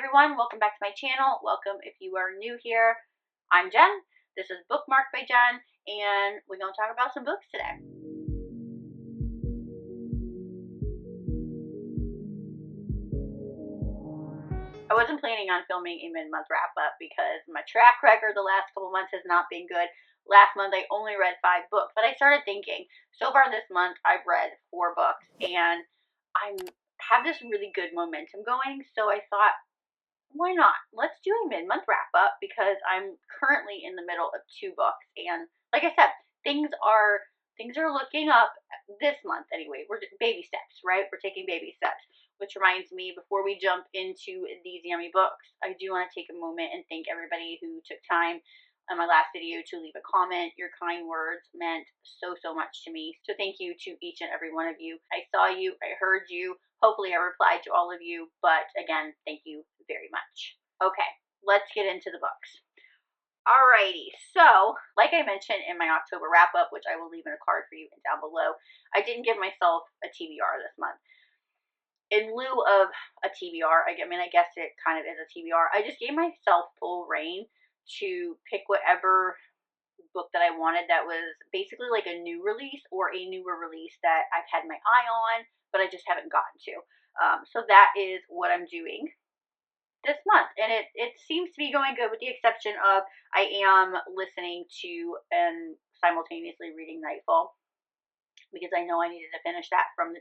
everyone, welcome back to my channel. Welcome if you are new here. I'm Jen. This is Bookmarked by Jen, and we're going to talk about some books today. I wasn't planning on filming a mid-month wrap-up because my track record the last couple months has not been good. Last month I only read 5 books, but I started thinking, so far this month I've read 4 books, and I have this really good momentum going, so I thought, why not? Let's do a mid-month wrap-up because I'm currently in the middle of 2 books, and like I said, things are looking up this month anyway. We're baby steps, right? We're taking baby steps, which reminds me, before we jump into these yummy books, I do want to take a moment and thank everybody who took time on my last video to leave a comment. Your kind words meant so much to me. So thank you to each and every one of you. I saw you, I heard you. Hopefully I replied to all of you, but again, thank you very much. Okay, let's get into the books. Alrighty, so like I mentioned in my October wrap-up, which I will leave in a card for you down below, I didn't give myself a TBR this month. In lieu of a TBR, I guess it kind of is a TBR, I just gave myself full reign to pick whatever book that I wanted that was basically like a new release or a newer release that I've had my eye on, but I just haven't gotten to. So that is what I'm doing this month, and it seems to be going good, with the exception of I am listening to and simultaneously reading Nightfall, because I know I needed to finish that from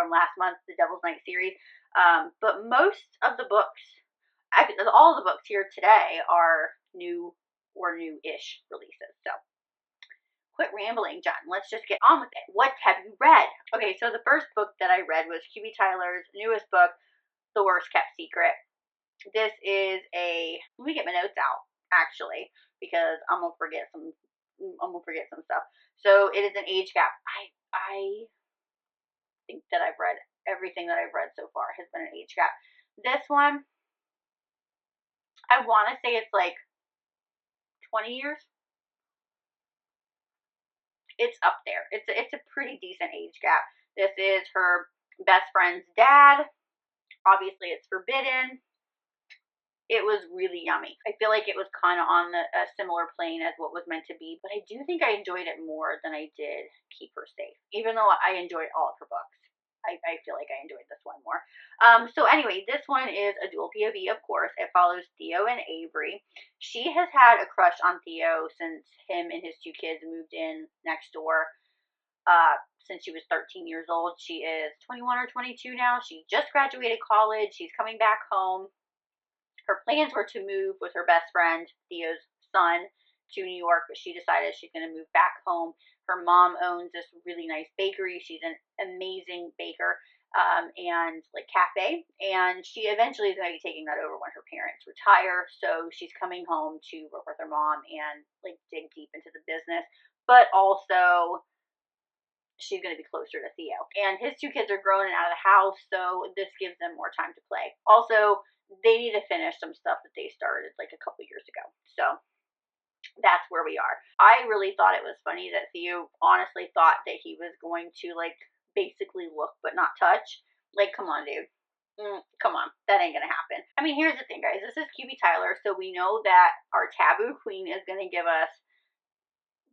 last month, the Devil's Night series. But most of the books, all the books here today are new or new-ish releases. So quit rambling, John. Let's just get on with it. What have you read? Okay, so the first book that I read was QB Tyler's newest book, The Worst Kept Secret. This is let me get my notes out, actually, because I'm gonna forget some stuff. So it is an age gap. I think that I've read everything that I've read so far has been an age gap. This one, I want to say it's like 20 years. It's up there. It's a pretty decent age gap. This is her best friend's dad. Obviously, it's forbidden. It was really yummy. I feel like it was kind of on a similar plane as what was meant to be, but I do think I enjoyed it more than I did Keep Her Safe, even though I enjoyed all of her books. I feel like I enjoyed this one more. So anyway, this one is a dual POV, of course. It follows Theo and Avery. She has had a crush on Theo since him and his 2 kids moved in next door. Since she was 13 years old. She is 21 or 22 now. She just graduated college. She's coming back home. Her plans were to move with her best friend, Theo's son, to New York, but she decided she's going to move back home. Her mom owns this really nice bakery. She's an amazing baker and like cafe, and she eventually is going to be taking that over when her parents retire. So she's coming home to work with her mom and like dig deep into the business, but also she's going to be closer to Theo. And his 2 kids are grown and out of the house, so this gives them more time to play. Also, they need to finish some stuff that they started like a couple years ago. So that's where we are. I really thought it was funny that Theo honestly thought that he was going to like basically look but not touch. Like, come on, dude. Come on, that ain't gonna happen. I mean, here's the thing, guys. This is QB Tyler, so we know that our taboo queen is gonna give us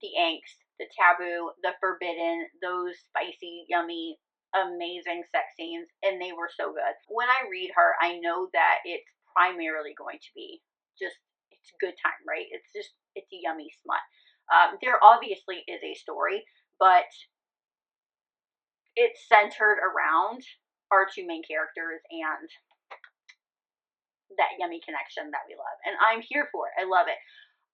the angst, the taboo, the forbidden, those spicy, yummy, amazing sex scenes, and they were so good. When I read her, I know that it's primarily going to be just, it's good time, right? It's a yummy smut. There obviously is a story, but it's centered around our 2 main characters and that yummy connection that we love. And I'm here for it. I love it.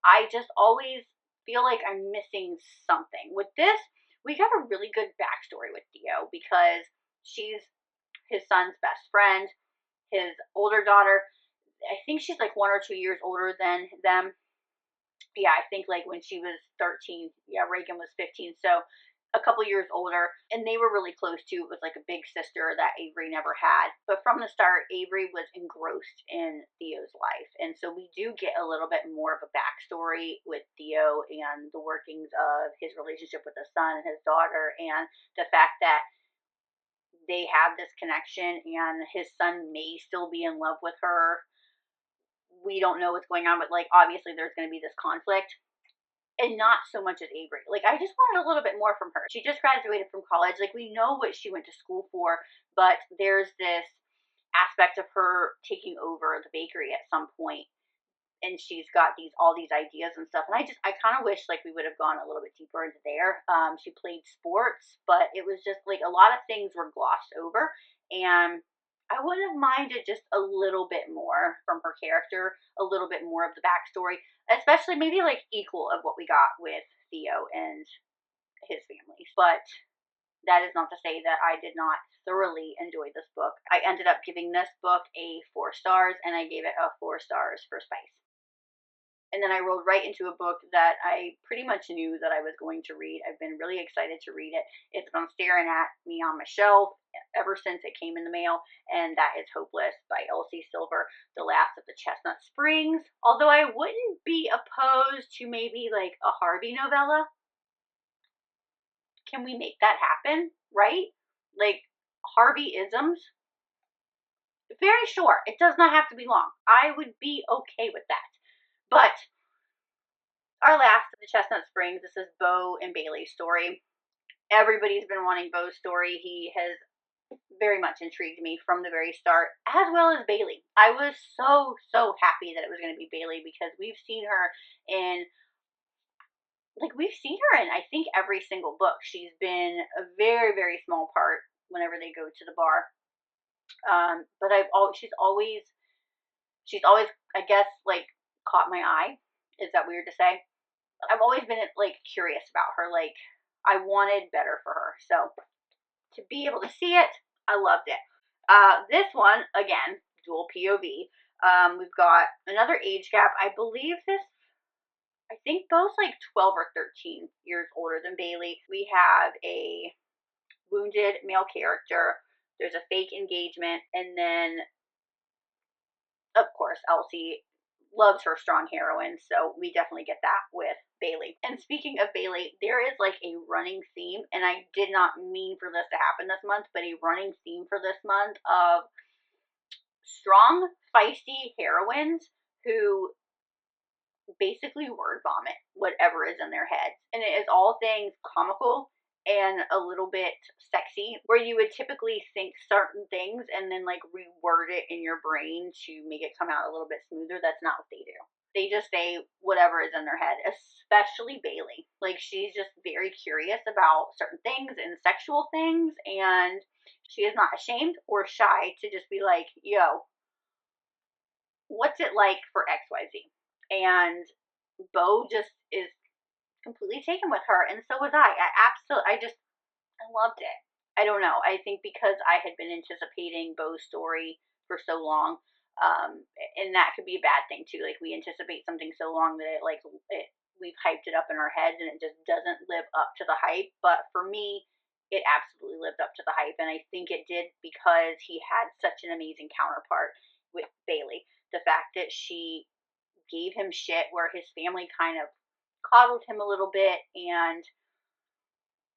I just always feel like I'm missing something. With this, we got a really good backstory with Theo because she's his son's best friend. His older daughter, I think she's like 1 or 2 years older than them. Yeah, I think like when she was 13, yeah, Reagan was 15, so a couple years older, and they were really close too. It was like a big sister that Avery never had. But from the start, Avery was engrossed in Theo's life, and so we do get a little bit more of a backstory with Theo and the workings of his relationship with the son and his daughter, and the fact that they have this connection, and his son may still be in love with her. we don't know what's going on, but like obviously there's going to be this conflict. And not so much as Avery. Like, I just wanted a little bit more from her. She just graduated from college. Like, we know what she went to school for, but there's this aspect of her taking over the bakery at some point, and she's got all these ideas and stuff. And I kind of wish like we would have gone a little bit deeper into there. She played sports, but it was just like a lot of things were glossed over, and I would have minded just a little bit more from her character, a little bit more of the backstory, especially maybe like equal of what we got with Theo and his family. But that is not to say that I did not thoroughly enjoy this book. I ended up giving this book a 4 stars, and I gave it a 4 stars for spice. And then I rolled right into a book that I pretty much knew that I was going to read. I've been really excited to read it. It's been staring at me on my shelf ever since it came in the mail, and that is Hopeless by Elsie Silver, the last of the Chestnut Springs. Although I wouldn't be opposed to maybe like a Harvey novella. Can we make that happen, right? Like Harvey-isms? Very short. It does not have to be long. I would be okay with that. But our last of the Chestnut Springs, this is Bo and Bailey's story. Everybody's been wanting Bo's story. He has very much intrigued me from the very start, as well as Bailey. I was so happy that it was going to be Bailey because we've seen her in, I think every single book. She's been a very small part whenever they go to the bar. But she's always, I guess, like, caught my eye. Is that weird to say? I've always been like curious about her. Like, I wanted better for her. So to be able to see it, I loved it. This one, again, dual POV. We've got another age gap. I think Bo's like 12 or 13 years older than Bailey. We have a wounded male character. There's a fake engagement. And then, of course, Elsie loves her strong heroine, so we definitely get that with Bailey. And speaking of Bailey, there is like a running theme, and I did not mean for this to happen this month, but a running theme for this month of strong, feisty heroines who basically word vomit whatever is in their heads. And it is all things comical and a little bit sexy, where you would typically think certain things and then like reword it in your brain to make it come out a little bit smoother. That's not what they do. They just say whatever is in their head, especially Bailey. Like, she's just very curious about certain things and sexual things, and she is not ashamed or shy to just be like, yo, what's it like for XYZ? And Bo just is completely taken with her, and so was I. I loved it. I don't know. I think because I had been anticipating Bo's story for so long, and that could be a bad thing too. Like, we anticipate something so long that we've hyped it up in our heads, and it just doesn't live up to the hype. But for me, it absolutely lived up to the hype, and I think it did because he had such an amazing counterpart with Bailey. The fact that she gave him shit, where his family kind of coddled him a little bit and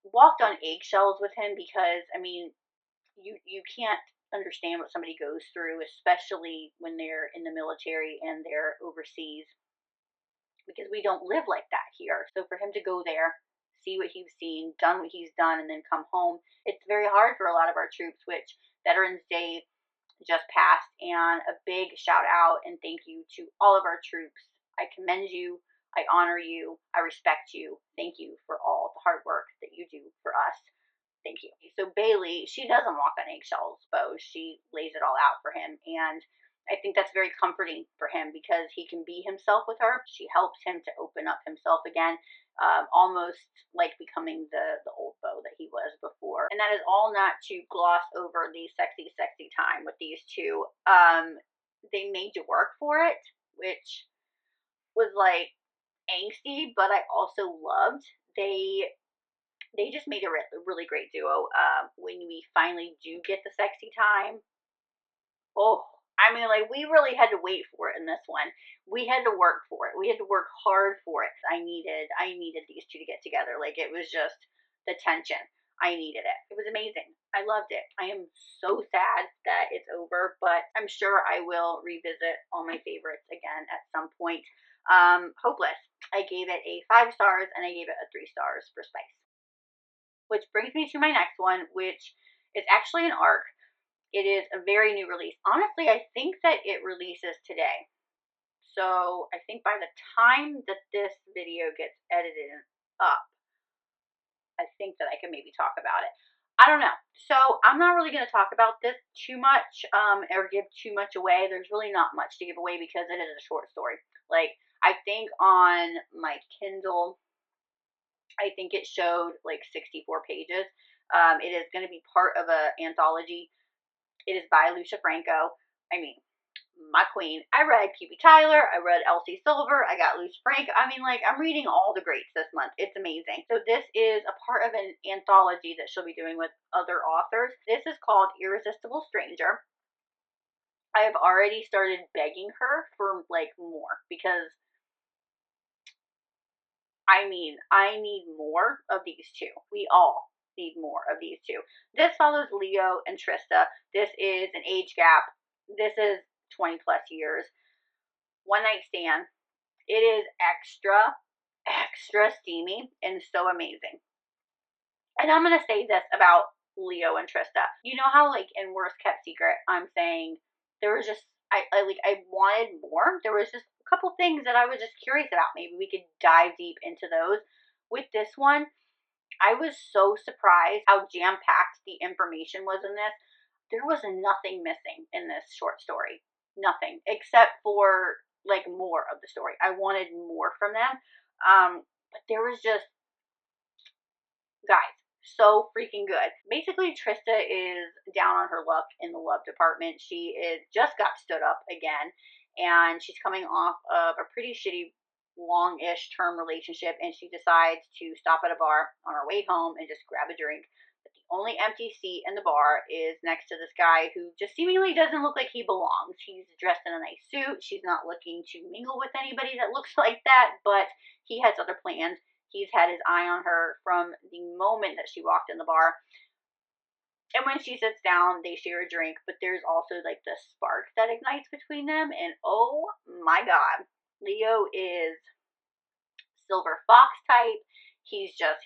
walked on eggshells with him, because I mean, you can't understand what somebody goes through, especially when they're in the military and they're overseas, because we don't live like that here. So for him to go there, see what he's seen, done what he's done, and then come home, it's very hard for a lot of our troops, which Veterans Day just passed, and a big shout out and thank you to all of our troops. I commend you. I honor you. I respect you. Thank you for all the hard work that you do for us. Thank you. So Bailey, she doesn't walk on eggshells, Bo. She lays it all out for him. And I think that's very comforting for him, because he can be himself with her. She helps him to open up himself again, almost like becoming the old Bo that he was before. And that is all not to gloss over the sexy time with these two. They made you work for it, which was like angsty, but I also loved. They just made a really great duo. When we finally do get the sexy time, oh, I mean, like, we really had to wait for it in this one. We had to work for it. We had to work hard for it. I needed these two to get together. Like, it was just the tension. I needed it. It was amazing. I loved it. I am so sad that it's over, but I'm sure I will revisit all my favorites again at some point. Hopeless. I gave it a 5 stars and I gave it a 3 stars for spice. Which brings me to my next one, which is actually an ARC. It is a very new release. Honestly, I think that it releases today. So I think by the time that this video gets edited up, I think that I can maybe talk about it. I don't know. So I'm not really going to talk about this too much or give too much away. There's really not much to give away because it is a short story. Like, I think on my Kindle, I think it showed like 64 pages. It is going to be part of an anthology. It is by Lucia Franco. I mean, my queen. I read Q.B. Tyler. I read Elsie Silver. I got Lucia Franco. I mean, like, I'm reading all the greats this month. It's amazing. So this is a part of an anthology that she'll be doing with other authors. This is called Irresistible Stranger. I have already started begging her for, like, more because, I mean, I need more of these two. We all need more of these two. This follows Leo and Trista. This is an age gap. This is 20 plus years. One night stand. It is extra steamy and so amazing. And I'm going to say this about Leo and Trista. You know how, like, in Worst Kept Secret, I'm saying there was just, I wanted more. There was just a couple things that I was just curious about. Maybe we could dive deep into those. With this one, I was so surprised how jam-packed the information was in this. There was nothing missing in this short story. Nothing. Except for, like, more of the story. I wanted more from them. But there was just, guys, so freaking good. Basically, Trista is down on her luck in the love department. She just got stood up again, and she's coming off of a pretty shitty long-ish term relationship, and she decides to stop at a bar on her way home and just grab a drink. But the only empty seat in the bar is next to this guy who just seemingly doesn't look like he belongs. He's dressed in a nice suit. She's not looking to mingle with anybody that looks like that, but he has other plans. He's had his eye on her from the moment that she walked in the bar. And when she sits down, they share a drink, but there's also, like, the spark that ignites between them. And oh my God, Leo is silver fox type. He says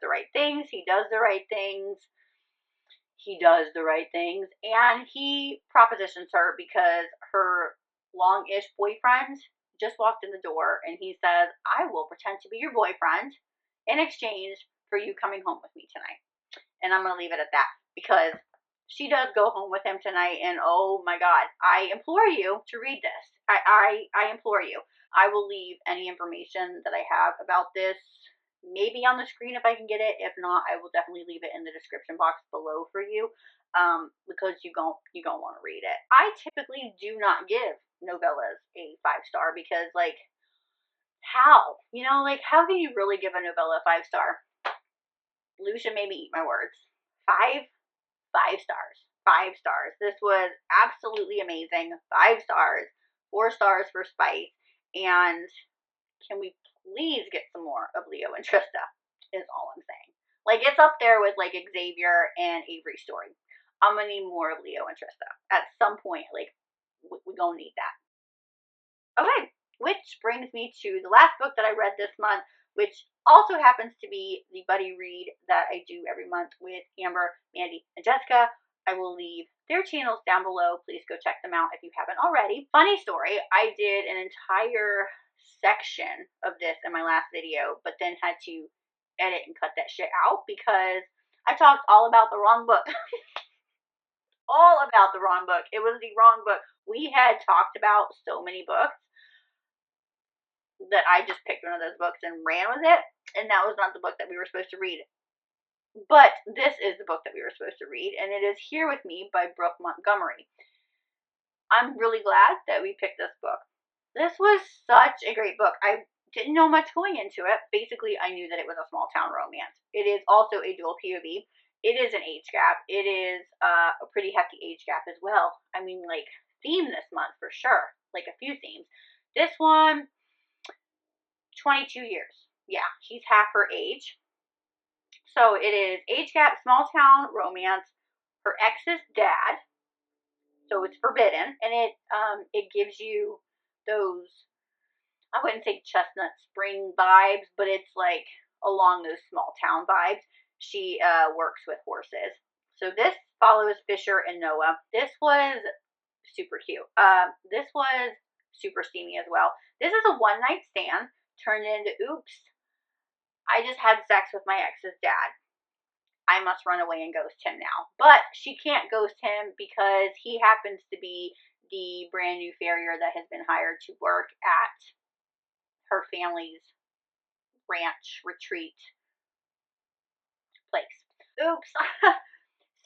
the right things. He does the right things. And he propositions her because her long-ish boyfriend just walked in the door, and he says, I will pretend to be your boyfriend in exchange for you coming home with me tonight. And I'm going to leave it at that because she does go home with him tonight, and oh my God, I implore you to read this. I implore you. I will leave any information that I have about this maybe on the screen if I can get it. If not, I will definitely leave it in the description box below for you because you gon' want to read it. I typically do not give novellas a 5-star because, like, how? You know, like, how can you really give a novella a 5-star? Lucia made me eat my words. 5 stars. 5 stars. This was absolutely amazing. 5 stars. 4 stars for spice. And can we please get some more of Leo and Trista is all I'm saying. Like, it's up there with, like, Xavier and Avery's story. I'm gonna need more of Leo and Trista. At some point, like, we gonna need that. Okay, which brings me to the last book that I read this month, which also happens to be the buddy read that I do every month with Amber, Mandy, and Jessica. I will leave their channels down below. Please go check them out if you haven't already. Funny story, I did an entire section of this in my last video, but then had to edit and cut that shit out because I talked all about the wrong book. All about the wrong book. It was the wrong book. We had talked about so many books that I just picked one of those books and ran with it, and that was not the book that we were supposed to read. But this is the book that we were supposed to read, and it is Here With Me by Brooke Montgomery. I'm really glad that we picked this book. This was such a great book. I didn't know much going into it. Basically, I knew that it was a small town romance. It is also a dual POV. It is an age gap. It is a pretty hefty age gap as well. I mean, like, theme this month for sure. Like, a few themes. This one, 22 years. Yeah, he's half her age. So it is age gap, small town romance, her ex's dad. So it's forbidden, and it gives you those, I wouldn't say chestnut spring vibes, but it's like along those small town vibes. She works with horses. So this follows Fisher and Noah. This was super cute. This was super steamy as well. This is a one night stand turned into oops, I just had sex with my ex's dad. I must run away and ghost him now. But she can't ghost him because he happens to be the brand new farrier that has been hired to work at her family's ranch retreat place. Oops.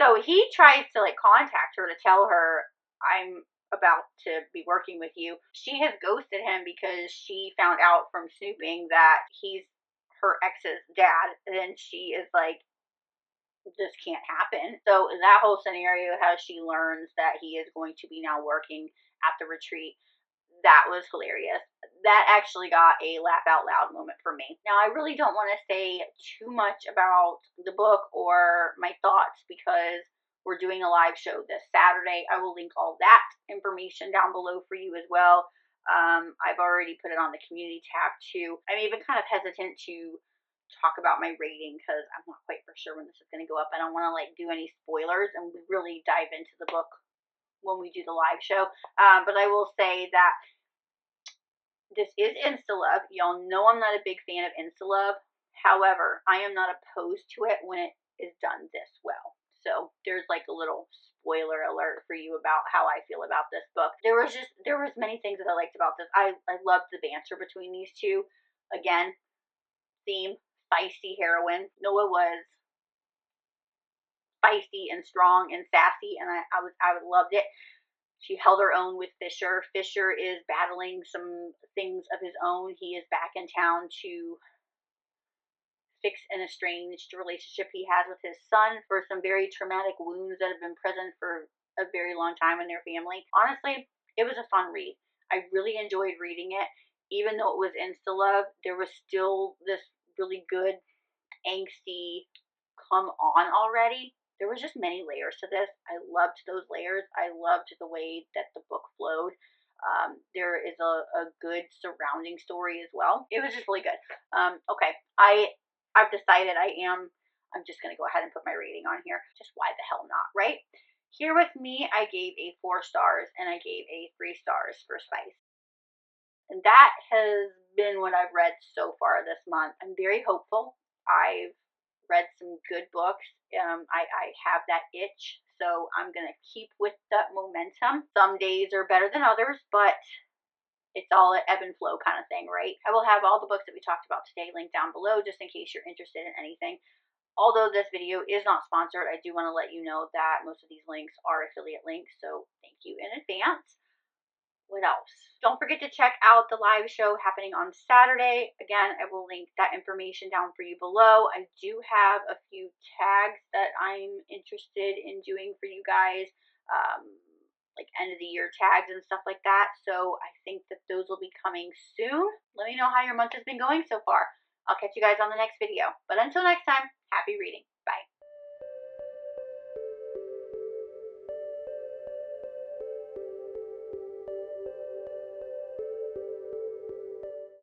So he tries to like contact her to tell her, I'm about to be working with you. She has ghosted him because she found out from snooping that he's her ex's dad, and she is like, this can't happen. So that whole scenario, how she learns that he is going to be now working at the retreat, that was hilarious. That actually got a laugh out loud moment for me. Now, I really don't want to say too much about the book or my thoughts because we're doing a live show this Saturday. I will link all that information down below for you as well. I've already put it on the community tab too. I'm even kind of hesitant to talk about my rating because I'm not quite for sure when this is going to go up. I don't want to like do any spoilers and we really dive into the book when we do the live show. But I will say that this is insta-love. Y'all know I'm not a big fan of insta-love. However, I am not opposed to it when it is done this well. So there's like a little spoiler alert for you about how I feel about this book. There was many things that I liked about this. I loved the banter between these two. Again, theme, feisty heroine. Noah was feisty and strong and sassy, and I loved it. She held her own with Fisher. Fisher is battling some things of his own. He is back in town to fix an estranged relationship he has with his son for some very traumatic wounds that have been present for a very long time in their family. Honestly, it was a fun read. I really enjoyed reading it. Even though it was insta-love, there was still this really good, angsty, come on already. There was just many layers to this. I loved those layers. I loved the way that the book flowed. There is a good surrounding story as well. It was just really good. Okay, I've decided I'm just going to go ahead and put my rating on here. Just why the hell not, right? Here with me, I gave a 4 stars and I gave a 3 stars for Spice. And that has been what I've read so far this month. I'm very hopeful. I've read some good books. I have that itch, so I'm going to keep with that momentum. Some days are better than others, but it's all an ebb and flow kind of thing, right? I will have all the books that we talked about today linked down below just in case you're interested in anything. Although this video is not sponsored, I do want to let you know that most of these links are affiliate links, so thank you in advance. What else? Don't forget to check out the live show happening on Saturday. Again, I will link that information down for you below. I do have a few tags that I'm interested in doing for you guys. Like end of the year tags and stuff like that. So I think that those will be coming soon. Let me know how your month has been going so far. I'll catch you guys on the next video. But until next time, happy reading.